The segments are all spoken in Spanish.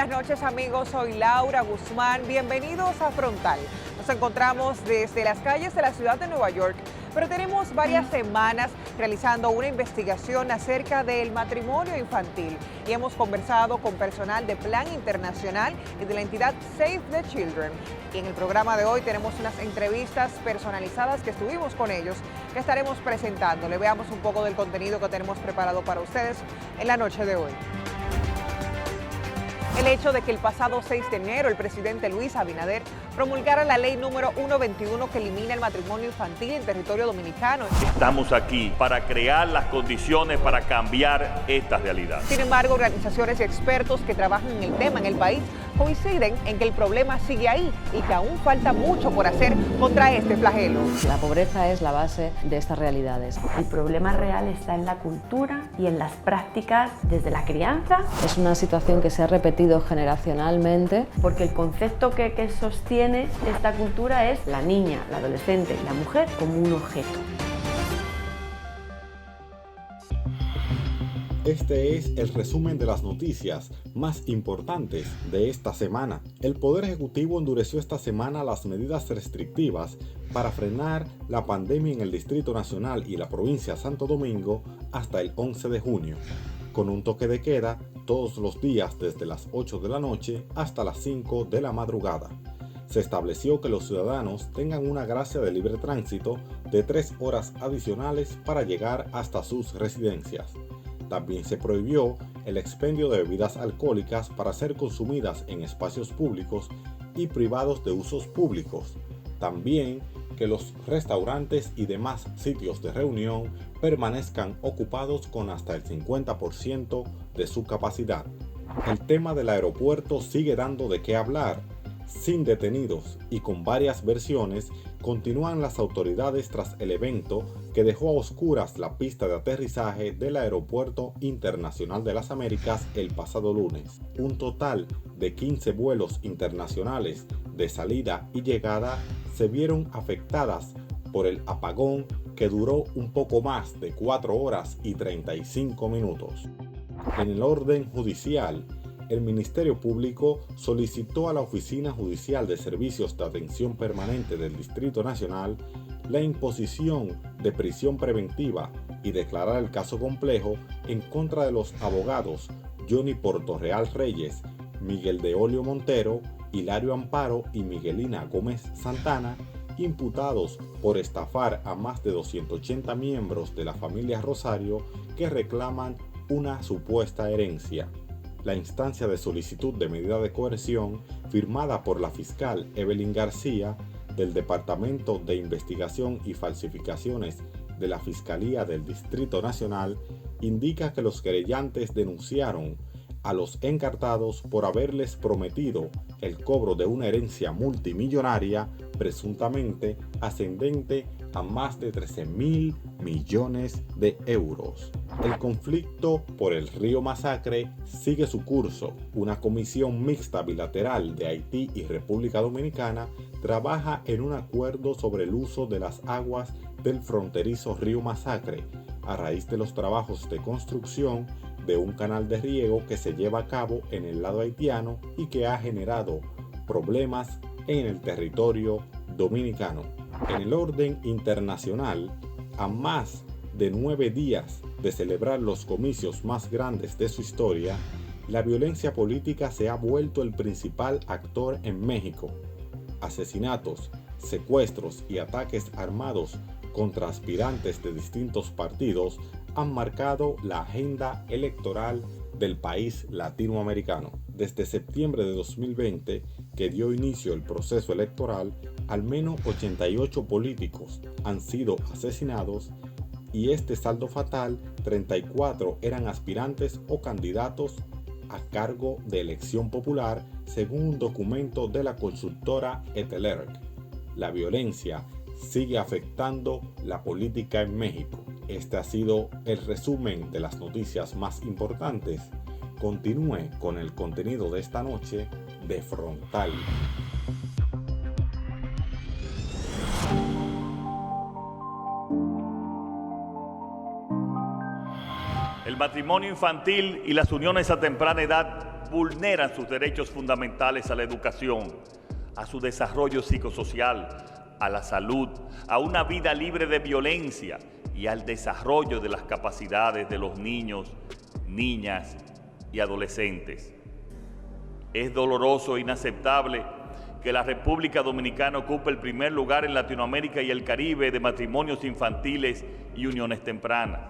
buenas noches amigos, soy Laura Guzmán, bienvenidos a Frontal. Nos encontramos desde las calles de la ciudad de Nueva York, pero tenemos varias semanas realizando una investigación acerca del matrimonio infantil y hemos conversado con personal de Plan Internacional y de la entidad Save the Children. Y en el programa de hoy tenemos unas entrevistas personalizadas que estuvimos con ellos, que estaremos presentándole. Veamos un poco del contenido que tenemos preparado para ustedes en la noche de hoy. El hecho de que el pasado 6 de enero el presidente Luis Abinader promulgara la ley número 121 que elimina el matrimonio infantil en territorio dominicano. Estamos aquí para crear las condiciones para cambiar esta realidad. Sin embargo, organizaciones y expertos que trabajan en el tema en el país coinciden en que el problema sigue ahí y que aún falta mucho por hacer contra este flagelo. La pobreza es la base de estas realidades. El problema real está en la cultura y en las prácticas desde la crianza. Es una situación que se ha repetido generacionalmente. Porque el concepto que sostiene esta cultura es la niña, la adolescente y la mujer como un objeto. Este es el resumen de las noticias más importantes de esta semana. El Poder Ejecutivo endureció esta semana las medidas restrictivas para frenar la pandemia en el Distrito Nacional y la provincia de Santo Domingo hasta el 11 de junio, con un toque de queda todos los días desde las 8 de la noche hasta las 5 de la madrugada. Se estableció que los ciudadanos tengan una gracia de libre tránsito de 3 horas adicionales para llegar hasta sus residencias. También se prohibió el expendio de bebidas alcohólicas para ser consumidas en espacios públicos y privados de usos públicos. También que los restaurantes y demás sitios de reunión permanezcan ocupados con hasta el 50% de su capacidad. El tema del aeropuerto sigue dando de qué hablar. Sin detenidos y con varias versiones, continúan las autoridades tras el evento que dejó a oscuras la pista de aterrizaje del Aeropuerto Internacional de las Américas el pasado lunes. Un total de 15 vuelos internacionales de salida y llegada se vieron afectadas por el apagón que duró un poco más de 4 horas y 35 minutos. En el orden judicial, el Ministerio Público solicitó a la Oficina Judicial de Servicios de Atención Permanente del Distrito Nacional la imposición de prisión preventiva y declarar el caso complejo en contra de los abogados Johnny Portorreal Reyes, Miguel de Olio Montero, Hilario Amparo y Miguelina Gómez Santana, imputados por estafar a más de 280 miembros de la familia Rosario que reclaman una supuesta herencia. La instancia de solicitud de medida de coerción, firmada por la fiscal Evelyn García del Departamento de Investigación y Falsificaciones de la Fiscalía del Distrito Nacional, indica que los querellantes denunciaron a los encartados por haberles prometido el cobro de una herencia multimillonaria, presuntamente ascendente a más de 13.000 millones de euros. El conflicto por el río Masacre sigue su curso. Una comisión mixta bilateral de Haití y República Dominicana trabaja en un acuerdo sobre el uso de las aguas del fronterizo río Masacre a raíz de los trabajos de construcción de un canal de riego que se lleva a cabo en el lado haitiano y que ha generado problemas en el territorio dominicano. En el orden internacional, a más de 9 días de celebrar los comicios más grandes de su historia, la violencia política se ha vuelto el principal actor en México. Asesinatos, secuestros y ataques armados contra aspirantes de distintos partidos han marcado la agenda electoral del país latinoamericano. Desde septiembre de 2020, que dio inicio el proceso electoral, al menos 88 políticos han sido asesinados y este saldo fatal, 34 eran aspirantes o candidatos a cargo de elección popular, según un documento de la consultora Etelerc. La violencia sigue afectando la política en México. Este ha sido el resumen de las noticias más importantes. Continúe con el contenido de esta noche de Frontal. El matrimonio infantil y las uniones a temprana edad vulneran sus derechos fundamentales a la educación, a su desarrollo psicosocial, a la salud, a una vida libre de violencia y al desarrollo de las capacidades de los niños, niñas y adolescentes. Es doloroso e inaceptable que la República Dominicana ocupe el primer lugar en Latinoamérica y el Caribe de matrimonios infantiles y uniones tempranas.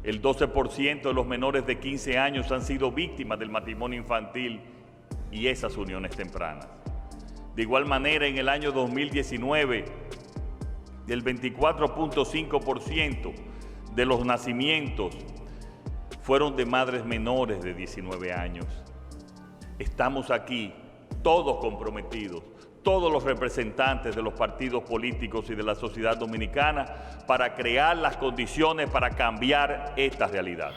El 12% de los menores de 15 años han sido víctimas del matrimonio infantil y esas uniones tempranas. De igual manera, en el año 2019, el 24.5% de los nacimientos fueron de madres menores de 19 años. Estamos aquí, todos comprometidos, todos los representantes de los partidos políticos y de la sociedad dominicana, para crear las condiciones para cambiar esta realidad.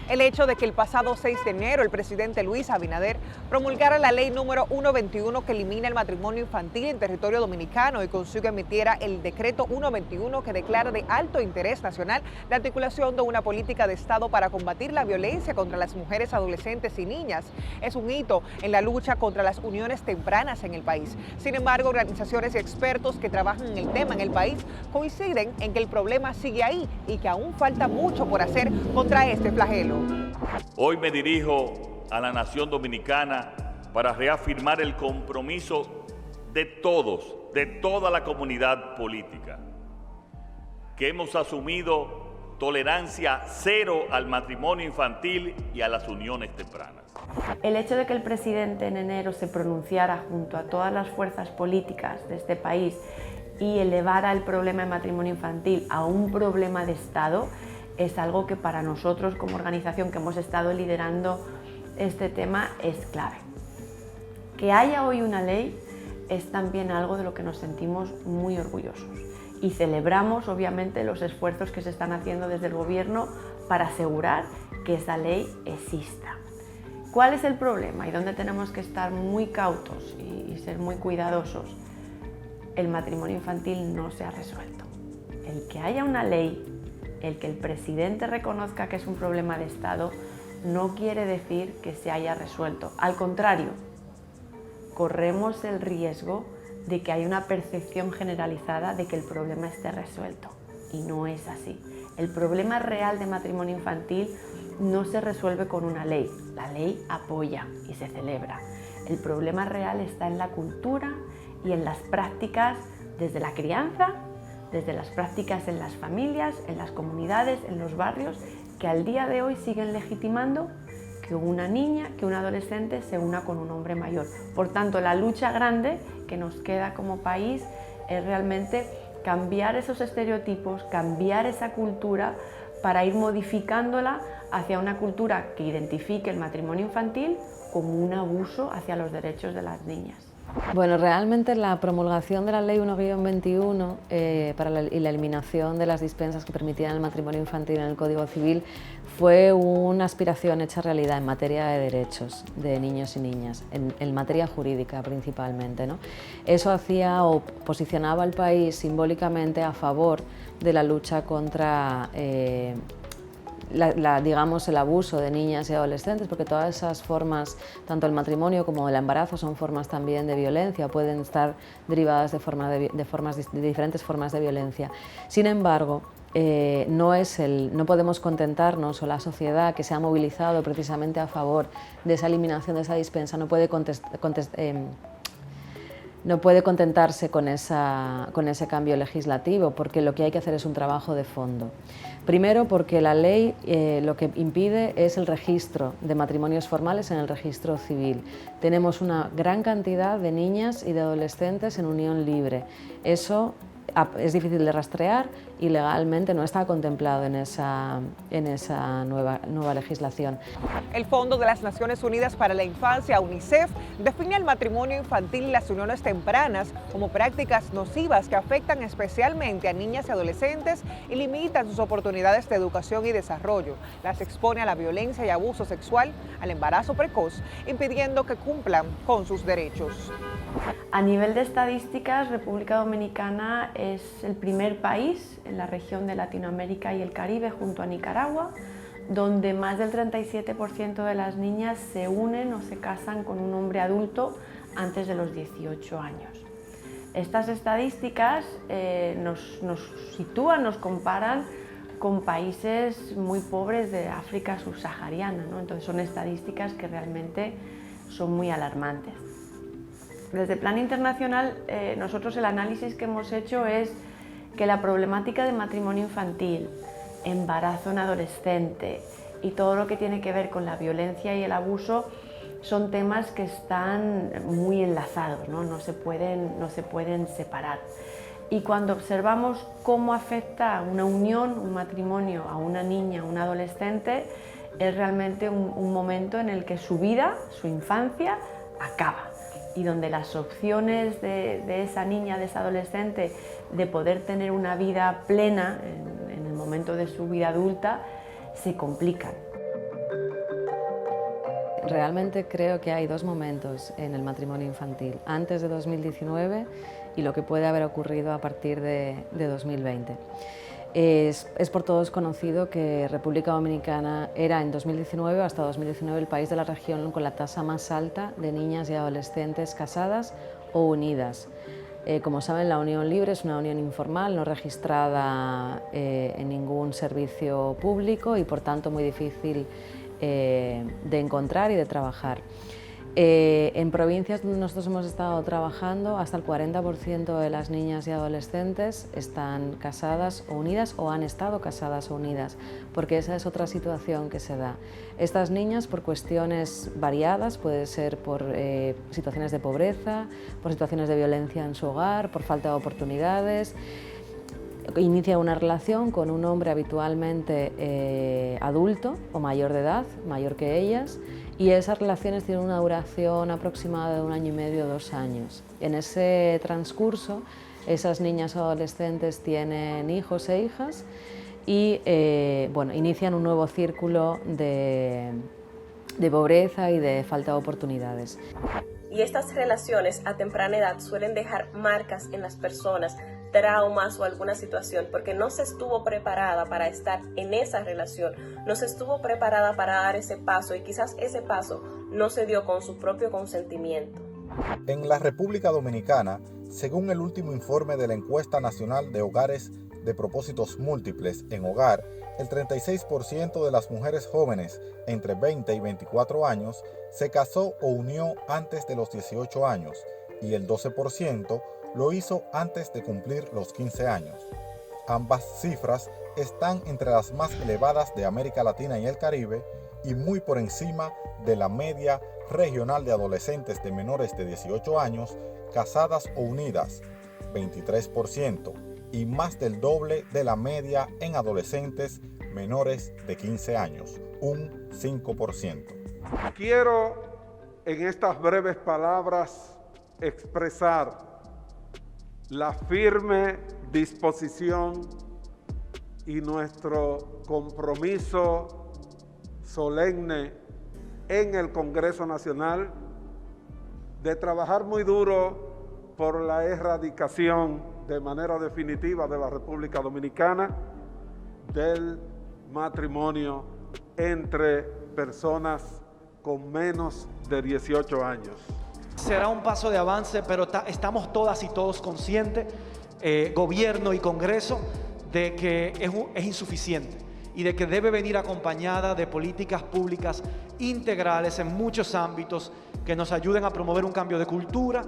El hecho de que el pasado 6 de enero el presidente Luis Abinader promulgara la ley número 121 que elimina el matrimonio infantil en territorio dominicano y consigo emitiera el decreto 121 que declara de alto interés nacional la articulación de una política de Estado para combatir la violencia contra las mujeres, adolescentes y niñas es un hito en la lucha contra las uniones tempranas en el país. Sin embargo, organizaciones y expertos que trabajan en el tema en el país coinciden en que el problema sigue ahí y que aún falta mucho por hacer contra este flagelo. Hoy me dirijo a la nación dominicana para reafirmar el compromiso de todos, de toda la comunidad política, que hemos asumido tolerancia cero al matrimonio infantil y a las uniones tempranas. El hecho de que el presidente en enero se pronunciara junto a todas las fuerzas políticas de este país y elevara el problema del matrimonio infantil a un problema de Estado es algo que para nosotros como organización que hemos estado liderando este tema es clave. Que haya hoy una ley es también algo de lo que nos sentimos muy orgullosos y celebramos obviamente los esfuerzos que se están haciendo desde el gobierno para asegurar que esa ley exista. ¿Cuál es el problema y dónde tenemos que estar muy cautos y ser muy cuidadosos? El matrimonio infantil no se ha resuelto. El que haya una ley, el que el presidente reconozca que es un problema de Estado, no quiere decir que se haya resuelto. Al contrario, corremos el riesgo de que haya una percepción generalizada de que el problema esté resuelto. Y no es así. El problema real de matrimonio infantil no se resuelve con una ley. La ley apoya y se celebra. El problema real está en la cultura y en las prácticas desde la crianza, desde las prácticas en las familias, en las comunidades, en los barrios, que al día de hoy siguen legitimando que una niña, que un adolescente se una con un hombre mayor. Por tanto, la lucha grande que nos queda como país es realmente cambiar esos estereotipos, cambiar esa cultura para ir modificándola hacia una cultura que identifique el matrimonio infantil como un abuso hacia los derechos de las niñas. Bueno, realmente la promulgación de la Ley 1-21 y la eliminación de las dispensas que permitían el matrimonio infantil en el Código Civil fue una aspiración hecha realidad en materia de derechos de niños y niñas, en materia jurídica principalmente, ¿no? Eso hacía o posicionaba al país simbólicamente a favor de la lucha contra digamos, el abuso de niñas y adolescentes, porque todas esas formas, tanto el matrimonio como el embarazo, son formas también de violencia, pueden estar derivadas de diferentes formas de violencia. Sin embargo, no podemos contentarnos, o la sociedad que se ha movilizado precisamente a favor de esa eliminación de esa dispensa no puede contentarse con ese cambio legislativo, porque lo que hay que hacer es un trabajo de fondo. Primero, porque la ley lo que impide es el registro de matrimonios formales en el registro civil. Tenemos una gran cantidad de niñas y de adolescentes en unión libre. Eso es difícil de rastrear y legalmente no está contemplado en esa nueva legislación. El Fondo de las Naciones Unidas para la Infancia, UNICEF, define el matrimonio infantil y las uniones tempranas como prácticas nocivas que afectan especialmente a niñas y adolescentes y limitan sus oportunidades de educación y desarrollo. Las expone a la violencia y abuso sexual, al embarazo precoz, impidiendo que cumplan con sus derechos. A nivel de estadísticas, República Dominicana es el primer país en la región de Latinoamérica y el Caribe, junto a Nicaragua, donde más del 37% de las niñas se unen o se casan con un hombre adulto antes de los 18 años. Estas estadísticas nos sitúan, nos comparan con países muy pobres de África subsahariana, ¿no? Entonces son estadísticas que realmente son muy alarmantes. Desde el plan internacional, nosotros el análisis que hemos hecho es que la problemática de matrimonio infantil, embarazo en adolescente y todo lo que tiene que ver con la violencia y el abuso son temas que están muy enlazados, ¿no? No se pueden separar. Y cuando observamos cómo afecta una unión, un matrimonio a una niña, a un adolescente, es realmente un momento en el que su vida, su infancia, acaba. Y donde las opciones de esa niña, de esa adolescente, de poder tener una vida plena en el momento de su vida adulta, se complican. Realmente creo que hay dos momentos en el matrimonio infantil, antes de 2019 y lo que puede haber ocurrido a partir de 2020. Es por todos conocido que República Dominicana era en 2019, hasta 2019, el país de la región con la tasa más alta de niñas y adolescentes casadas o unidas. Como saben, la unión libre es una unión informal, no registrada en ningún servicio público y por tanto muy difícil de encontrar y de trabajar. En provincias donde nosotros hemos estado trabajando, hasta el 40% de las niñas y adolescentes están casadas o unidas o han estado casadas o unidas, porque esa es otra situación que se da. Estas niñas, por cuestiones variadas, puede ser por situaciones de pobreza, por situaciones de violencia en su hogar, por falta de oportunidades, inicia una relación con un hombre habitualmente adulto o mayor de edad, mayor que ellas, y esas relaciones tienen una duración aproximada de 1 año y medio, 2 años. En ese transcurso, esas niñas o adolescentes tienen hijos e hijas y inician un nuevo círculo de pobreza y de falta de oportunidades. Y estas relaciones a temprana edad suelen dejar marcas en las personas, traumas o alguna situación, porque no se estuvo preparada para estar en esa relación, no se estuvo preparada para dar ese paso y quizás ese paso no se dio con su propio consentimiento. En la República Dominicana, según el último informe de la Encuesta Nacional de Hogares de Propósitos Múltiples en Hogar, el 36% de las mujeres jóvenes entre 20 y 24 años se casó o unió antes de los 18 años y el 12% lo hizo antes de cumplir los 15 años. Ambas cifras están entre las más elevadas de América Latina y el Caribe y muy por encima de la media regional de adolescentes de menores de 18 años casadas o unidas, 23%, y más del doble de la media en adolescentes menores de 15 años, un 5%. Quiero en estas breves palabras expresar la firme disposición y nuestro compromiso solemne en el Congreso Nacional de trabajar muy duro por la erradicación de manera definitiva de la República Dominicana del matrimonio entre personas con menos de 18 años. Será un paso de avance, pero estamos todas y todos conscientes, gobierno y Congreso, de que es insuficiente y de que debe venir acompañada de políticas públicas integrales en muchos ámbitos que nos ayuden a promover un cambio de cultura,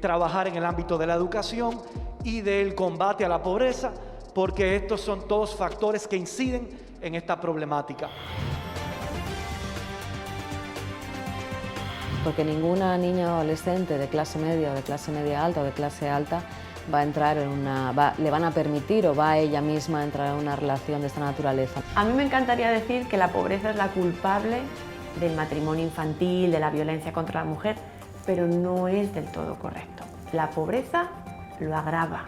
trabajar en el ámbito de la educación y del combate a la pobreza, porque estos son todos factores que inciden en esta problemática. Porque ninguna niña o adolescente de clase media o de clase media alta o de clase alta va a entrar le van a permitir o va a ella misma entrar en una relación de esta naturaleza. A mí me encantaría decir que la pobreza es la culpable del matrimonio infantil, de la violencia contra la mujer, pero no es del todo correcto. La pobreza lo agrava.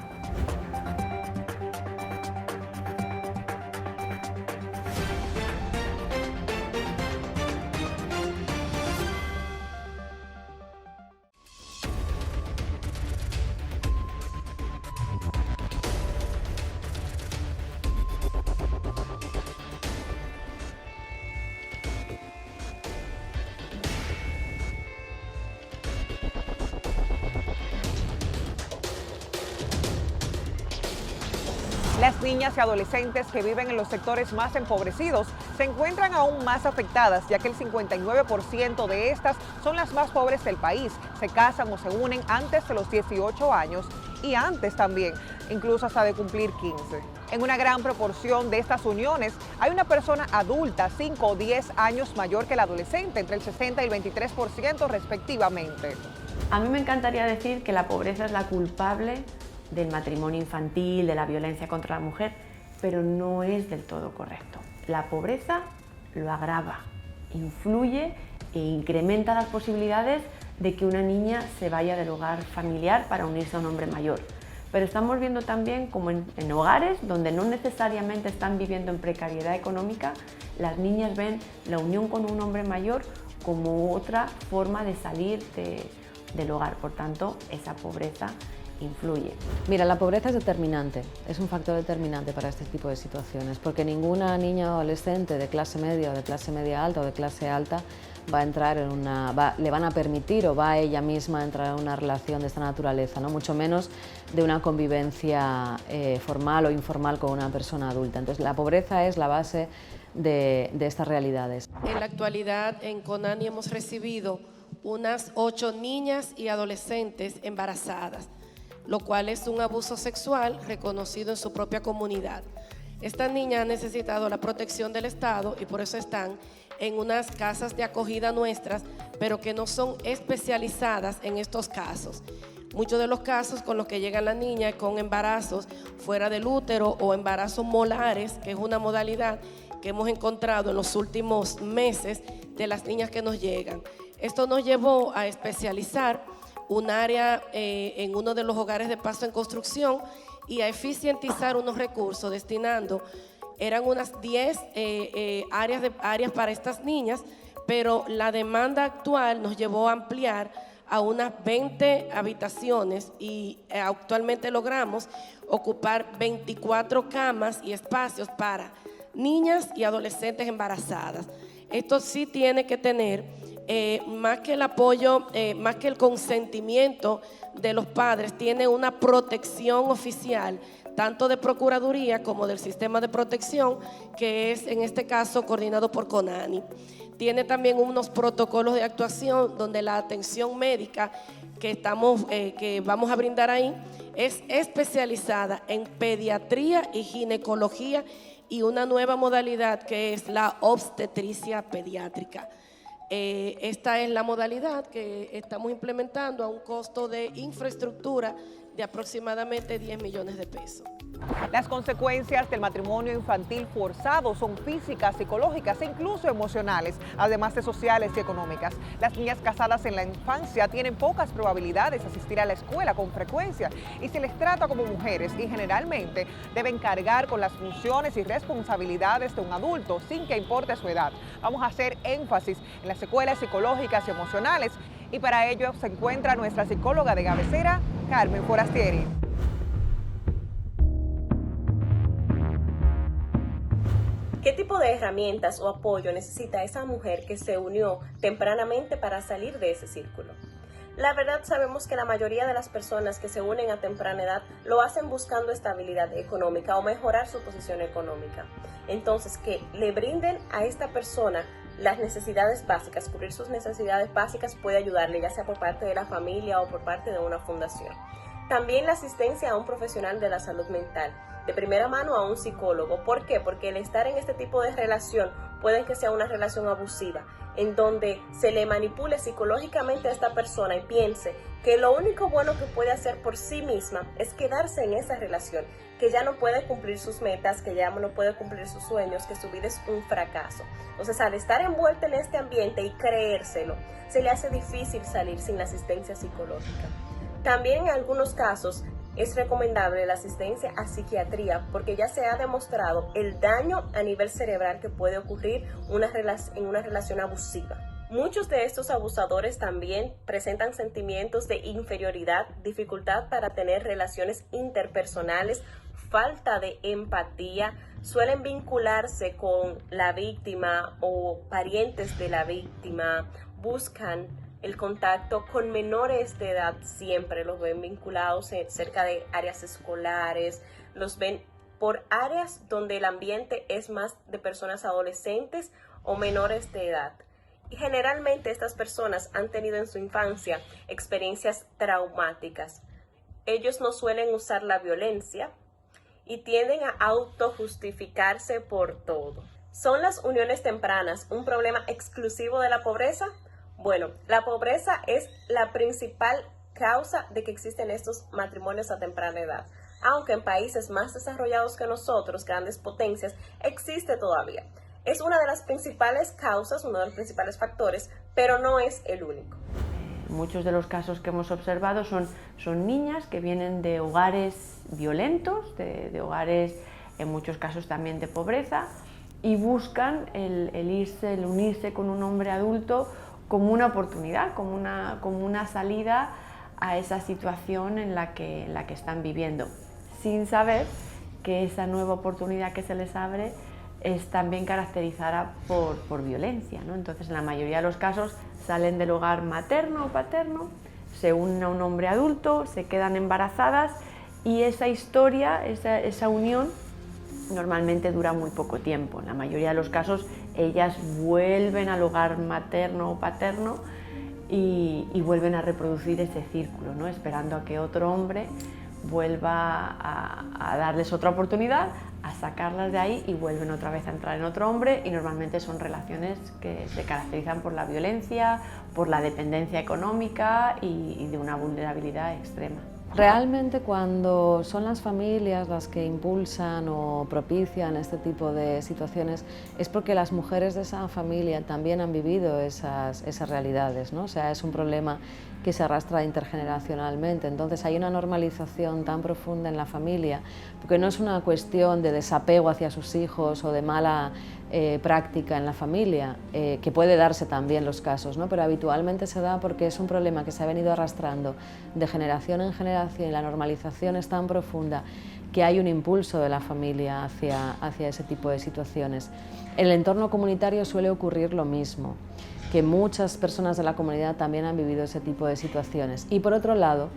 Las niñas y adolescentes que viven en los sectores más empobrecidos se encuentran aún más afectadas, ya que el 59% de estas son las más pobres del país. Se casan o se unen antes de los 18 años y antes también, incluso hasta de cumplir 15. En una gran proporción de estas uniones hay una persona adulta 5 o 10 años mayor que el adolescente, entre el 60 y el 23% respectivamente. A mí me encantaría decir que la pobreza es la culpable del matrimonio infantil, de la violencia contra la mujer, pero no es del todo correcto. La pobreza lo agrava, influye e incrementa las posibilidades de que una niña se vaya del hogar familiar para unirse a un hombre mayor. Pero estamos viendo también como en hogares donde no necesariamente están viviendo en precariedad económica, las niñas ven la unión con un hombre mayor como otra forma de salir del hogar. Por tanto, esa pobreza influye. Mira, la pobreza es determinante, es un factor determinante para este tipo de situaciones, porque ninguna niña o adolescente de clase media o de clase media alta o de clase alta va a entrar en le van a permitir o va a ella misma a entrar en una relación de esta naturaleza, ¿no? Mucho menos de una convivencia formal o informal con una persona adulta. Entonces, la pobreza es la base de estas realidades. En la actualidad, en Conani hemos recibido unas 8 niñas y adolescentes embarazadas, lo cual es un abuso sexual reconocido en su propia comunidad. Estas niñas han necesitado la protección del Estado y por eso están en unas casas de acogida nuestras, pero que no son especializadas en estos casos. Muchos de los casos con los que llegan las niñas con embarazos fuera del útero o embarazos molares, que es una modalidad que hemos encontrado en los últimos meses de las niñas que nos llegan. Esto nos llevó a especializar un área en uno de los hogares de Paso en Construcción y a eficientizar unos recursos destinando, eran unas 10 áreas para estas niñas, pero la demanda actual nos llevó a ampliar a unas 20 habitaciones y actualmente logramos ocupar 24 camas y espacios para niñas y adolescentes embarazadas. Esto sí tiene que tener más que el apoyo, más que el consentimiento de los padres, tiene una protección oficial, tanto de Procuraduría como del sistema de protección, que es en este caso coordinado por Conani. Tiene también unos protocolos de actuación donde la atención médica que vamos a brindar ahí es especializada en pediatría y ginecología y una nueva modalidad que es la obstetricia pediátrica. Esta es la modalidad que estamos implementando a un costo de infraestructura de aproximadamente 10 millones de pesos. Las consecuencias del matrimonio infantil forzado son físicas, psicológicas e incluso emocionales, además de sociales y económicas. Las niñas casadas en la infancia tienen pocas probabilidades de asistir a la escuela con frecuencia y se les trata como mujeres y generalmente deben cargar con las funciones y responsabilidades de un adulto sin que importe su edad. Vamos a hacer énfasis en las secuelas psicológicas y emocionales y para ello se encuentra nuestra psicóloga de cabecera, Carmen Forastieri. ¿Qué tipo de herramientas o apoyo necesita esa mujer que se unió tempranamente para salir de ese círculo? La verdad, sabemos que la mayoría de las personas que se unen a temprana edad lo hacen buscando estabilidad económica o mejorar su posición económica. Entonces, que le brinden a esta persona las necesidades básicas, cubrir sus necesidades básicas puede ayudarle, ya sea por parte de la familia o por parte de una fundación. También la asistencia a un profesional de la salud mental, de primera mano a un psicólogo. ¿Por qué? Porque el estar en este tipo de relación puede que sea una relación abusiva, en donde se le manipule psicológicamente a esta persona y piense que lo único bueno que puede hacer por sí misma es quedarse en esa relación, que ya no puede cumplir sus metas, que ya no puede cumplir sus sueños, que su vida es un fracaso. Entonces, al estar envuelta en este ambiente y creérselo, se le hace difícil salir sin la asistencia psicológica. También en algunos casos es recomendable la asistencia a psiquiatría porque ya se ha demostrado el daño a nivel cerebral que puede ocurrir en una relación abusiva. Muchos de estos abusadores también presentan sentimientos de inferioridad, dificultad para tener relaciones interpersonales, falta de empatía, suelen vincularse con la víctima o parientes de la víctima, buscan el contacto con menores de edad, siempre los ven vinculados cerca de áreas escolares, los ven por áreas donde el ambiente es más de personas adolescentes o menores de edad. Y generalmente estas personas han tenido en su infancia experiencias traumáticas. Ellos no suelen usar la violencia y tienden a autojustificarse por todo. ¿Son las uniones tempranas un problema exclusivo de la pobreza? Bueno, la pobreza es la principal causa de que existen estos matrimonios a temprana edad. Aunque en países más desarrollados que nosotros, grandes potencias, existe todavía. Es una de las principales causas, uno de los principales factores, pero no es el único. Muchos de los casos que hemos observado son niñas que vienen de hogares violentos, de hogares en muchos casos también de pobreza, y buscan el unirse con un hombre adulto como una oportunidad, como una salida a esa situación en la que están viviendo, sin saber que esa nueva oportunidad que se les abre es también caracterizada por violencia, ¿no? Entonces, en la mayoría de los casos salen del hogar materno o paterno, se unen a un hombre adulto, se quedan embarazadas y esa historia, esa unión, normalmente dura muy poco tiempo. En la mayoría de los casos ellas vuelven al hogar materno o paterno y vuelven a reproducir ese círculo, ¿no? Esperando a que otro hombre vuelva a darles otra oportunidad, a sacarlas de ahí y vuelven otra vez a entrar en otro hombre, y normalmente son relaciones que se caracterizan por la violencia, por la dependencia económica y de una vulnerabilidad extrema. Realmente, cuando son las familias las que impulsan o propician este tipo de situaciones, es porque las mujeres de esa familia también han vivido esas realidades, ¿no? O sea, es un problema que se arrastra intergeneracionalmente. Entonces hay una normalización tan profunda en la familia, porque no es una cuestión de desapego hacia sus hijos o de mala práctica en la familia, que puede darse también los casos, ¿no? Pero habitualmente se da porque es un problema que se ha venido arrastrando de generación en generación, y la normalización es tan profunda que hay un impulso de la familia hacia ese tipo de situaciones. En el entorno comunitario suele ocurrir lo mismo, que muchas personas de la comunidad también han vivido ese tipo de situaciones. Y por otro lado,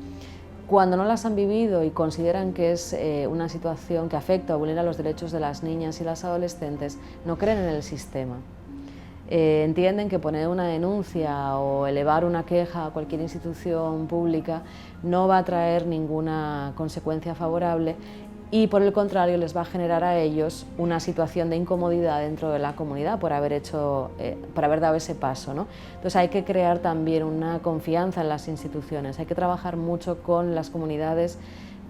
cuando no las han vivido y consideran que es una situación que afecta o vulnera los derechos de las niñas y las adolescentes, no creen en el sistema. Entienden que poner una denuncia o elevar una queja a cualquier institución pública no va a traer ninguna consecuencia favorable, y por el contrario les va a generar a ellos una situación de incomodidad dentro de la comunidad por haber dado ese paso, ¿no? Entonces hay que crear también una confianza en las instituciones, hay que trabajar mucho con las comunidades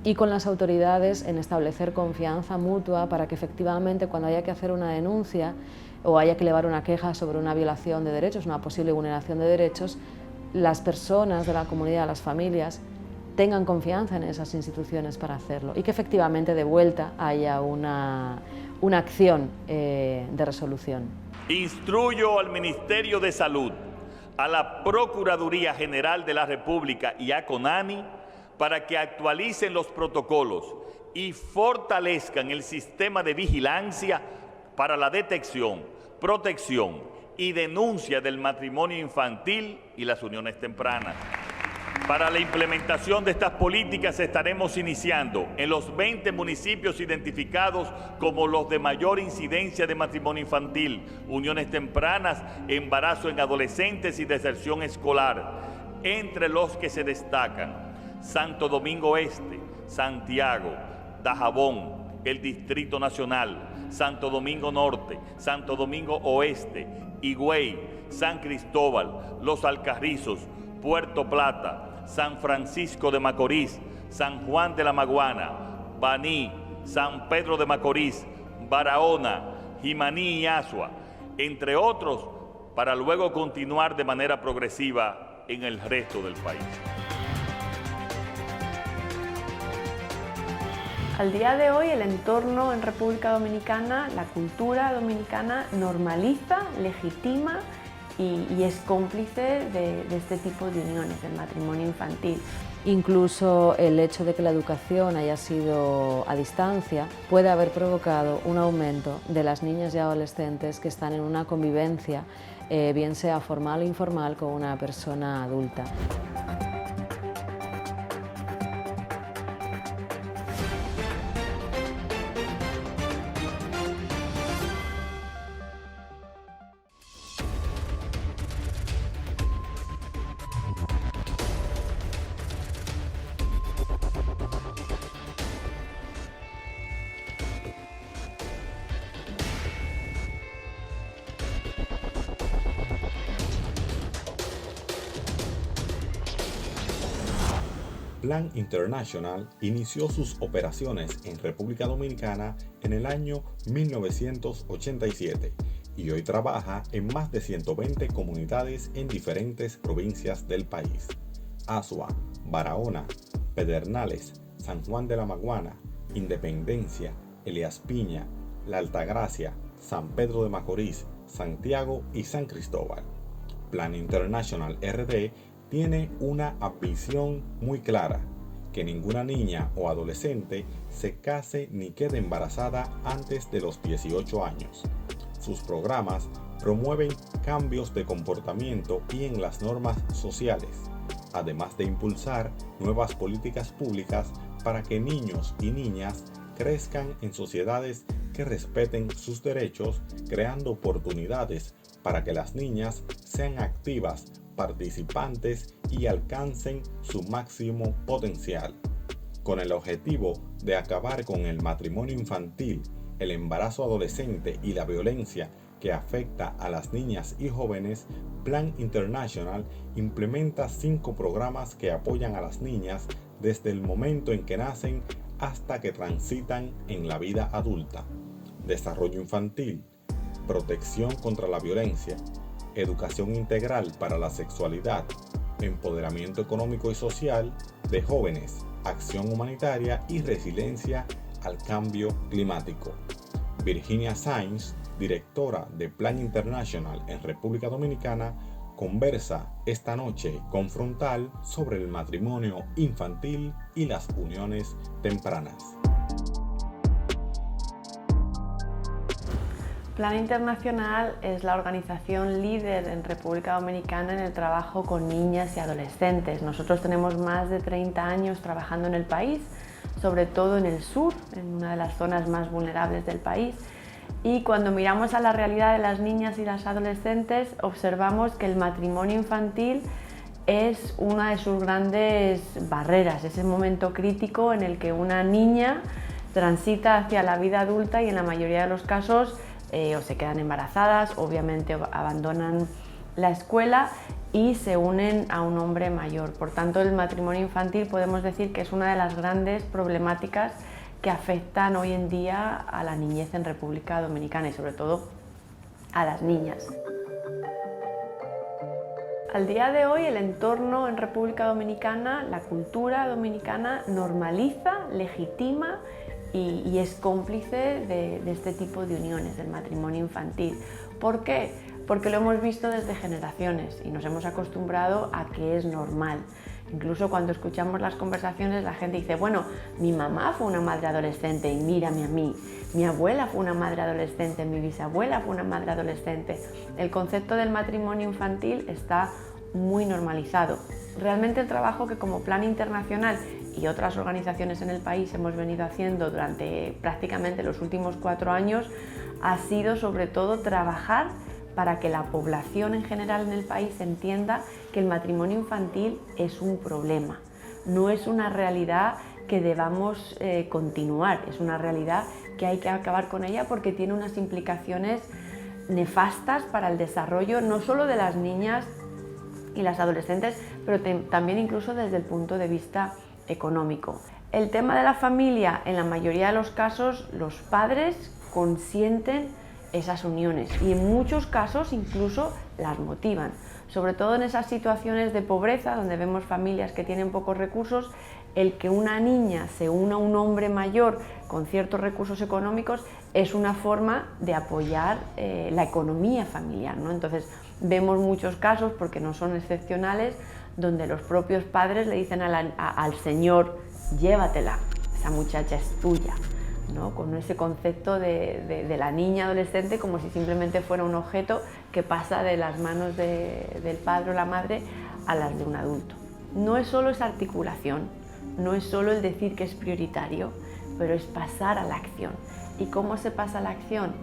y con las autoridades en establecer confianza mutua para que efectivamente, cuando haya que hacer una denuncia o haya que elevar una queja sobre una violación de derechos, una posible vulneración de derechos, las personas de la comunidad, las familias, tengan confianza en esas instituciones para hacerlo, y que efectivamente de vuelta haya una acción de resolución. Instruyo al Ministerio de Salud, a la Procuraduría General de la República y a CONANI para que actualicen los protocolos y fortalezcan el sistema de vigilancia para la detección, protección y denuncia del matrimonio infantil y las uniones tempranas. Para la implementación de estas políticas estaremos iniciando en los 20 municipios identificados como los de mayor incidencia de matrimonio infantil, uniones tempranas, embarazo en adolescentes y deserción escolar, entre los que se destacan Santo Domingo Este, Santiago, Dajabón, el Distrito Nacional, Santo Domingo Norte, Santo Domingo Oeste, Higüey, San Cristóbal, Los Alcarrizos, Puerto Plata, San Francisco de Macorís, San Juan de la Maguana, Baní, San Pedro de Macorís, Barahona, Jimaní y Azua, entre otros, para luego continuar de manera progresiva en el resto del país. Al día de hoy, el entorno en República Dominicana, la cultura dominicana normaliza, legitima y es cómplice de este tipo de uniones, del matrimonio infantil. Incluso el hecho de que la educación haya sido a distancia puede haber provocado un aumento de las niñas y adolescentes que están en una convivencia, bien sea formal o informal, con una persona adulta. Plan International inició sus operaciones en República Dominicana en el año 1987 y hoy trabaja en más de 120 comunidades en diferentes provincias del país: Azua, Barahona, Pedernales, San Juan de la Maguana, Independencia, Elías Piña, La Altagracia, San Pedro de Macorís, Santiago y San Cristóbal. Plan International RD tiene una visión muy clara: que ninguna niña o adolescente se case ni quede embarazada antes de los 18 años. Sus programas promueven cambios de comportamiento y en las normas sociales, además de impulsar nuevas políticas públicas para que niños y niñas crezcan en sociedades que respeten sus derechos, creando oportunidades para que las niñas sean activas, participantes y alcancen su máximo potencial. Con el objetivo de acabar con el matrimonio infantil, el embarazo adolescente y la violencia que afecta a las niñas y jóvenes, Plan International implementa 5 programas que apoyan a las niñas desde el momento en que nacen hasta que transitan en la vida adulta: desarrollo infantil, protección contra la violencia, educación integral para la sexualidad, empoderamiento económico y social de jóvenes, acción humanitaria y resiliencia al cambio climático. Virginia Sainz, directora de Plan International en República Dominicana, conversa esta noche con Frontal sobre el matrimonio infantil y las uniones tempranas. Plan International es la organización líder en República Dominicana en el trabajo con niñas y adolescentes. Nosotros tenemos más de 30 años trabajando en el país, sobre todo en el sur, en una de las zonas más vulnerables del país. Y cuando miramos a la realidad de las niñas y las adolescentes, observamos que el matrimonio infantil es una de sus grandes barreras, ese momento crítico en el que una niña transita hacia la vida adulta y en la mayoría de los casos o se quedan embarazadas, obviamente abandonan la escuela y se unen a un hombre mayor. Por tanto, el matrimonio infantil podemos decir que es una de las grandes problemáticas que afectan hoy en día a la niñez en República Dominicana y sobre todo a las niñas. Al día de hoy, el entorno en República Dominicana, la cultura dominicana normaliza, legitima y es cómplice de este tipo de uniones, del matrimonio infantil. ¿Por qué? Porque lo hemos visto desde generaciones y nos hemos acostumbrado a que es normal. Incluso cuando escuchamos las conversaciones, la gente dice: bueno, mi mamá fue una madre adolescente y mírame a mí, mi abuela fue una madre adolescente, mi bisabuela fue una madre adolescente. El concepto del matrimonio infantil está muy normalizado. Realmente el trabajo que como Plan Internacional y otras organizaciones en el país hemos venido haciendo durante prácticamente los últimos 4 años ha sido sobre todo trabajar para que la población en general en el país entienda que el matrimonio infantil es un problema, no es una realidad que debamos continuar, es una realidad que hay que acabar con ella porque tiene unas implicaciones nefastas para el desarrollo no solo de las niñas y las adolescentes, pero también incluso desde el punto de vista económico. El tema de la familia, en la mayoría de los casos, los padres consienten esas uniones y en muchos casos incluso las motivan, sobre todo en esas situaciones de pobreza donde vemos familias que tienen pocos recursos. El que una niña se una a un hombre mayor con ciertos recursos económicos es una forma de apoyar la economía familiar, ¿no? Entonces vemos muchos casos, porque no son excepcionales, donde los propios padres le dicen al señor: llévatela, esa muchacha es tuya, ¿no? Con ese concepto de la niña adolescente como si simplemente fuera un objeto que pasa de las manos del padre o la madre a las de un adulto. No es solo esa articulación, no es solo el decir que es prioritario, pero es pasar a la acción. ¿Y cómo se pasa a la acción?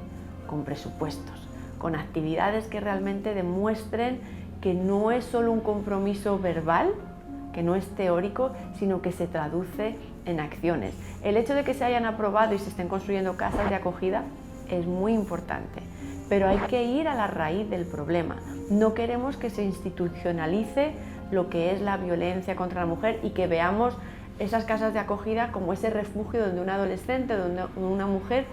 Con presupuestos, con actividades que realmente demuestren que no es solo un compromiso verbal, que no es teórico, sino que se traduce en acciones. El hecho de que se hayan aprobado y se estén construyendo casas de acogida es muy importante, pero hay que ir a la raíz del problema. No queremos que se institucionalice lo que es la violencia contra la mujer y que veamos esas casas de acogida como ese refugio donde un adolescente, donde una mujer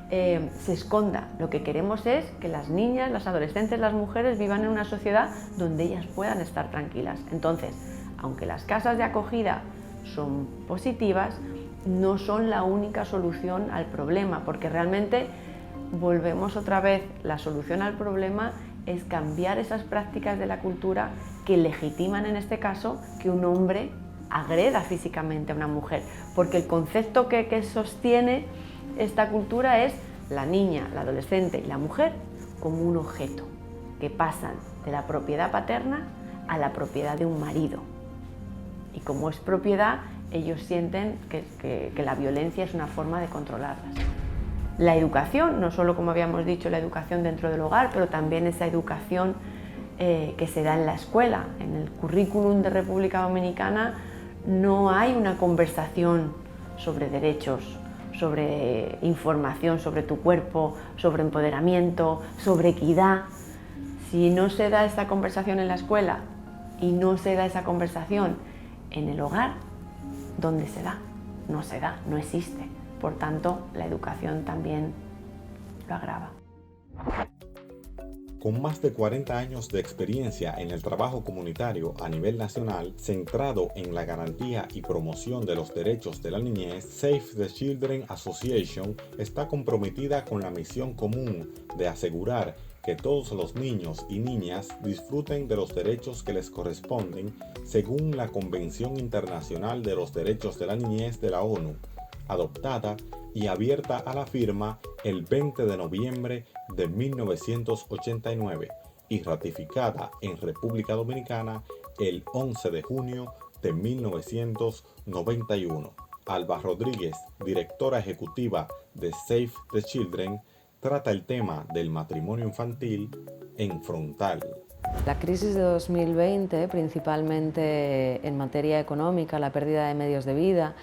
se esconda. Lo que queremos es que las niñas, las adolescentes, las mujeres vivan en una sociedad donde ellas puedan estar tranquilas. Entonces, aunque las casas de acogida son positivas, no son la única solución al problema, porque realmente volvemos otra vez, la solución al problema es cambiar esas prácticas de la cultura que legitiman en este caso que un hombre agreda físicamente a una mujer, porque el concepto que sostiene esta cultura es la niña, la adolescente y la mujer como un objeto, que pasan de la propiedad paterna a la propiedad de un marido. Y como es propiedad, ellos sienten que la violencia es una forma de controlarlas. La educación, no solo como habíamos dicho, la educación dentro del hogar, pero también esa educación que se da en la escuela. En el currículum de República Dominicana no hay una conversación sobre derechos, sobre información sobre tu cuerpo, sobre empoderamiento, sobre equidad. Si no se da esa conversación en la escuela y no se da esa conversación en el hogar, ¿dónde se da? No se da, no existe. Por tanto, la educación también lo agrava. Con más de 40 años de experiencia en el trabajo comunitario a nivel nacional, centrado en la garantía y promoción de los derechos de la niñez, Save the Children Association está comprometida con la misión común de asegurar que todos los niños y niñas disfruten de los derechos que les corresponden según la Convención Internacional de los Derechos de la Niñez de la ONU, adoptada y abierta a la firma el 20 de noviembre de 1989 y ratificada en República Dominicana el 11 de junio de 1991. Alba Rodríguez, directora ejecutiva de Save the Children, trata el tema del matrimonio infantil en Frontal. La crisis de 2020, principalmente en materia económica, la pérdida de medios de vida,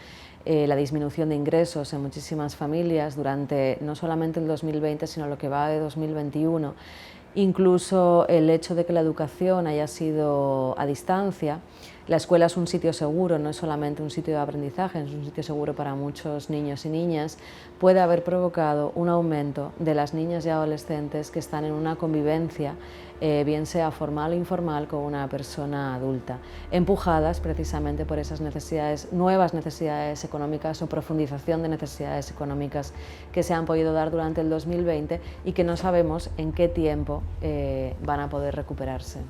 la disminución de ingresos en muchísimas familias durante no solamente el 2020, sino lo que va de 2021, incluso el hecho de que la educación haya sido a distancia. La escuela es un sitio seguro, no es solamente un sitio de aprendizaje, es un sitio seguro para muchos niños y niñas, puede haber provocado un aumento de las niñas y adolescentes que están en una convivencia, bien sea formal o informal, con una persona adulta, empujadas precisamente por esas necesidades, nuevas necesidades económicas o profundización de necesidades económicas que se han podido dar durante el 2020 y que no sabemos en qué tiempo van a poder recuperarse.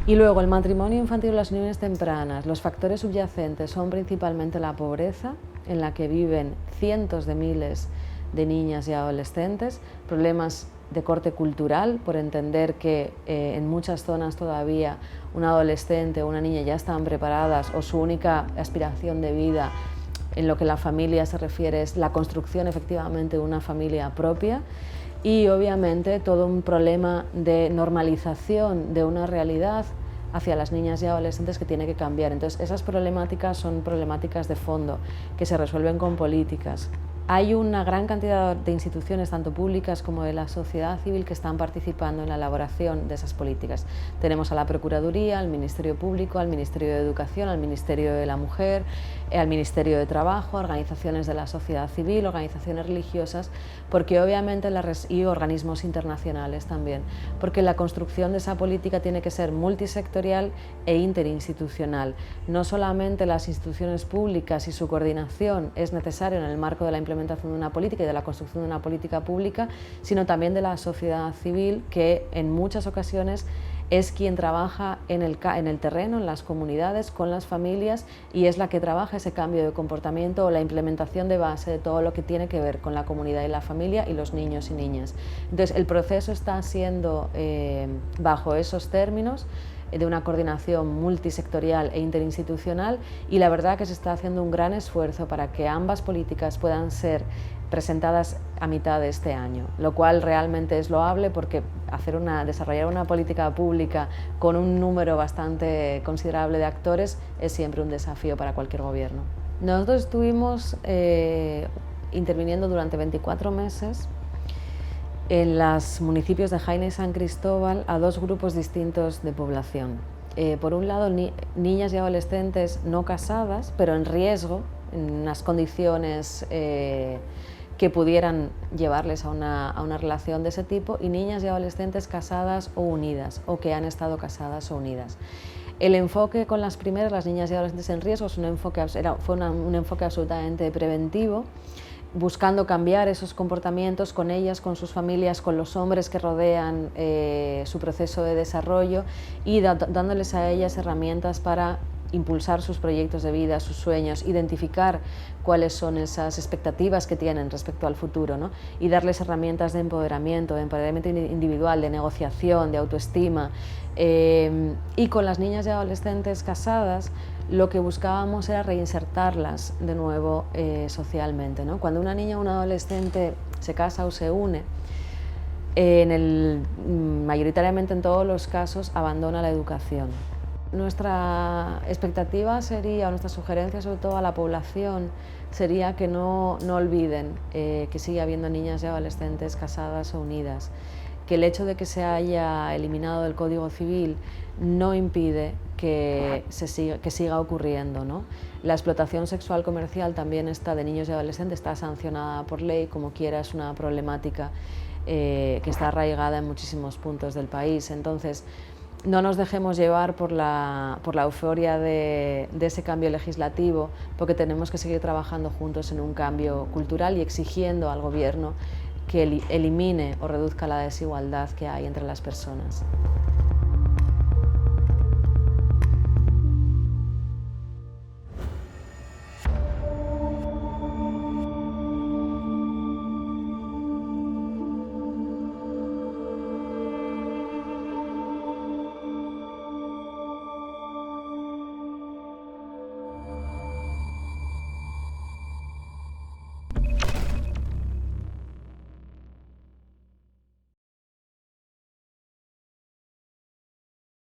Y luego el matrimonio infantil y las uniones tempranas, los factores subyacentes son principalmente la pobreza en la que viven cientos de miles de niñas y adolescentes, problemas de corte cultural, por entender que en muchas zonas todavía un adolescente o una niña ya están preparadas o su única aspiración de vida en lo que la familia se refiere es la construcción efectivamente de una familia propia. Y obviamente todo un problema de normalización de una realidad hacia las niñas y adolescentes que tiene que cambiar. Entonces esas problemáticas son problemáticas de fondo que se resuelven con políticas. Hay una gran cantidad de instituciones, tanto públicas como de la sociedad civil, que están participando en la elaboración de esas políticas. Tenemos a la Procuraduría, al Ministerio Público, al Ministerio de Educación, al Ministerio de la Mujer, al Ministerio de Trabajo, organizaciones de la sociedad civil, organizaciones religiosas, porque obviamente y organismos internacionales también, porque la construcción de esa política tiene que ser multisectorial e interinstitucional. No solamente las instituciones públicas y su coordinación es necesario en el marco de la implementación de una política y de la construcción de una política pública, sino también de la sociedad civil, que en muchas ocasiones es quien trabaja en el terreno, en las comunidades, con las familias, y es la que trabaja ese cambio de comportamiento o la implementación de base de todo lo que tiene que ver con la comunidad y la familia y los niños y niñas. Entonces el proceso está siendo bajo esos términos de una coordinación multisectorial e interinstitucional, y la verdad que se está haciendo un gran esfuerzo para que ambas políticas puedan ser presentadas a mitad de este año, lo cual realmente es loable, porque desarrollar una política pública con un número bastante considerable de actores es siempre un desafío para cualquier gobierno. Nosotros estuvimos interviniendo durante 24 meses en los municipios de Jaina y San Cristóbal a dos grupos distintos de población. por un lado, niñas y adolescentes no casadas, pero en riesgo, en unas condiciones que pudieran llevarles a una relación de ese tipo, y niñas y adolescentes casadas o unidas, o que han estado casadas o unidas. El enfoque con las primeras, las niñas y adolescentes en riesgo, fue un enfoque absolutamente preventivo, buscando cambiar esos comportamientos con ellas, con sus familias, con los hombres que rodean su proceso de desarrollo, y dándoles a ellas herramientas para impulsar sus proyectos de vida, sus sueños, identificar cuáles son esas expectativas que tienen respecto al futuro, ¿no? Y darles herramientas de empoderamiento individual, de negociación, de autoestima. Y con las niñas y adolescentes casadas, lo que buscábamos era reinsertarlas de nuevo socialmente, ¿no? Cuando una niña o un adolescente se casa o se une, mayoritariamente en todos los casos abandona la educación. Nuestra expectativa sería, o nuestra sugerencia sobre todo a la población, sería que no olviden que sigue habiendo niñas y adolescentes casadas o unidas, que el hecho de que se haya eliminado del Código Civil no impide que siga ocurriendo, ¿no? La explotación sexual comercial también de niños y adolescentes está sancionada por ley, como quiera, es una problemática que está arraigada en muchísimos puntos del país. Entonces, no nos dejemos llevar por la euforia de ese cambio legislativo, porque tenemos que seguir trabajando juntos en un cambio cultural y exigiendo al Gobierno que elimine o reduzca la desigualdad que hay entre las personas.